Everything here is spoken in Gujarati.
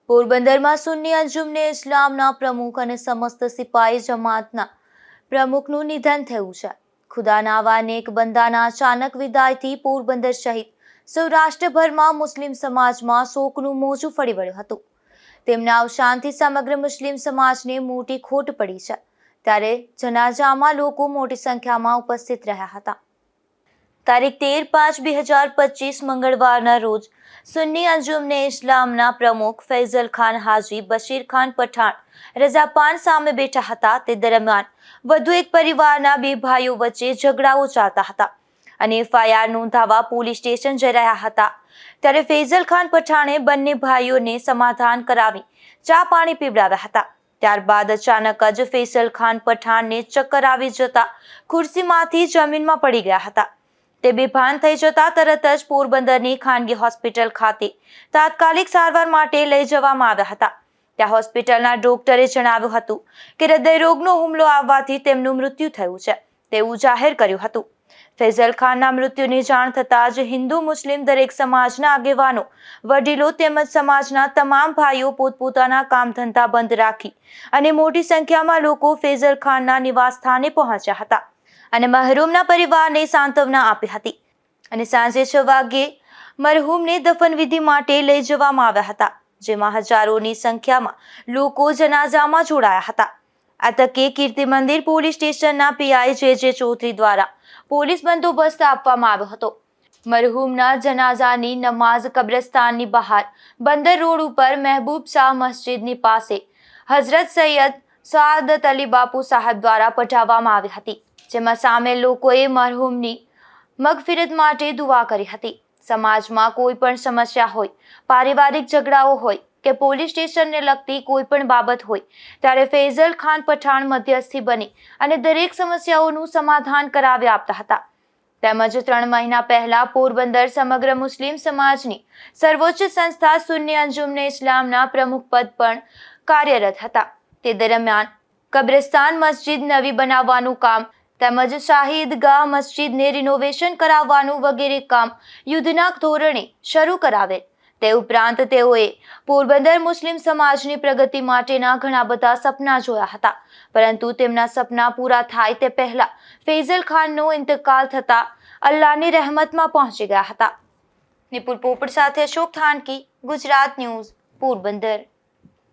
પોરબંદરમાં સુન્ની અંજુમને ઇસ્લામના પ્રમુખ અને સમસ્ત સિપાહી જમાતના પ્રમુખનું નિધન થયું છે. ખુદાના આવા નેક બંદાના અચાનક વિદાયથી પોરબંદર સહિત સૌરાષ્ટ્રભરમાં મુસ્લિમ સમાજમાં શોકનું મોજું ફરી વળ્યું હતું. તેમના અવસાનથી સમગ્ર મુસ્લિમ સમાજને મોટી ખોટ પડી છે. ત્યારે જનાઝામાં લોકો મોટી સંખ્યામાં ઉપસ્થિત રહ્યા હતા. તારીખ 13/5/2025 મંગળવારના રોજ સુન્ની અંજુમને ઇસ્લામના પ્રમુખ ફૈઝલ ખાન હાજી બશીર ખાન પઠાણ રઝાપાન સામે બેઠા હતા. તે દરમિયાન વધુ એક પરિવારના બે ભાઈઓ વચ્ચે ઝઘડાઓ ચાલતા હતા અને FIR નોંધાવવા પોલીસ સ્ટેશન જઈ રહ્યા હતા. ત્યારે ફૈઝલ ખાન પઠાણે બંને ભાઈઓને સમાધાન કરાવી ચા પાણી પીવડાવ્યા હતા. ત્યારબાદ અચાનક જ ફૈઝલ ખાન પઠાણને ચક્કર આવી જતા ખુરશીમાંથી જમીનમાં પડી ગયા હતા. તે બેભાન થઈ જતા તરત જ પોરબંદરની ખાનગી હોસ્પિટલ ખાતે તાત્કાલિક સારવાર માટે લઈ જવામાં આવ્યા હતા. ત્યાં હોસ્પિટલના ડોક્ટરે જણાવ્યું હતું કે હૃદયરોગનો હુમલો આવવાથી તેમનું મૃત્યુ થયું છે તેવું જાહેર કર્યું હતું. ફૈઝલ ખાનના મૃત્યુની જાણ થતાં જ હિન્દુ મુસ્લિમ દરેક સમાજના આગેવાનો, વડીલો તેમજ સમાજના તમામ ભાઈઓ પોતપોતાના કામ ધંધા બંધ રાખી અને મોટી સંખ્યામાં લોકો ફૈઝલ ખાનના નિવાસ સ્થાને પહોંચ્યા હતા અને મરહૂમના પરિવારને સાંત્વના આપી હતી. અને સાંજે 6 વાગ્યે મરહૂમને દફનવિધિ માટે લઈ જવામાં આવ્યા હતા, જેમાં હજારોની સંખ્યામાં લોકો જનાઝામાં જોડાયા હતા. આ તકે કીર્તિ મંદિર પોલીસ સ્ટેશનના PI JJ ચૌધરી દ્વારા પોલીસ બંદોબસ્ત આપવામાં આવ્યો હતો. મરહૂમના જનાઝાની નમાઝ કબ્રસ્તાનની બહાર બંદર રોડ ઉપર મહેબૂબ શાહ મસ્જિદની પાસે હઝરત સૈયદ સઆદત અલી બાપુ સાહેબ દ્વારા પઢાવવામાં આવી હતી, જેમાં સામેલ લોકોએ મરહૂમની મગફિરત માટે દુઆ કરી હતી. સમાજમાં કોઈ પણ સમસ્યા હોય, પારિવારિક ઝઘડાઓ હોય કે પોલીસ સ્ટેશનને લગતી કોઈ પણ બાબત હોય ત્યારે ફૈઝલ ખાન પઠાણ મધ્યસ્થી બની અને દરેક સમસ્યાઓનું સમાધાન કરાવી આપતા હતા. તેમજ 3 મહિના પહેલા પોરબંદર સમગ્ર મુસ્લિમ સમાજની સર્વોચ્ચ સંસ્થા સુન્ની અંજુમને ઇસ્લામના પ્રમુખ પદ પણ કાર્યરત હતા. તે દરમિયાન કબ્રસ્તાન મસ્જિદ નવી બનાવવાનું કામ તેમજ શાહી ઈદગાહ મસ્જિદને રિનોવેશન કરાવવાનું વગેરે કામ યુદ્ધના ધોરણે શરૂ કરાવેલ. તે ઉપરાંત તેઓએ પોરબંદર મુસ્લિમ સમાજની પ્રગતિ માટેના ઘણા બધા સપના જોયા હતા, પરંતુ તેમના સપના પૂરા થાય તે પહેલા ફૈઝલ ખાનનો ઇંતકાલ થતા અલ્લાહની રહેમતમાં પહોંચી ગયા હતા. નિપુલ પોપટ સાથે અશોક થાનકી, ગુજરાત ન્યૂઝ, પોરબંદર.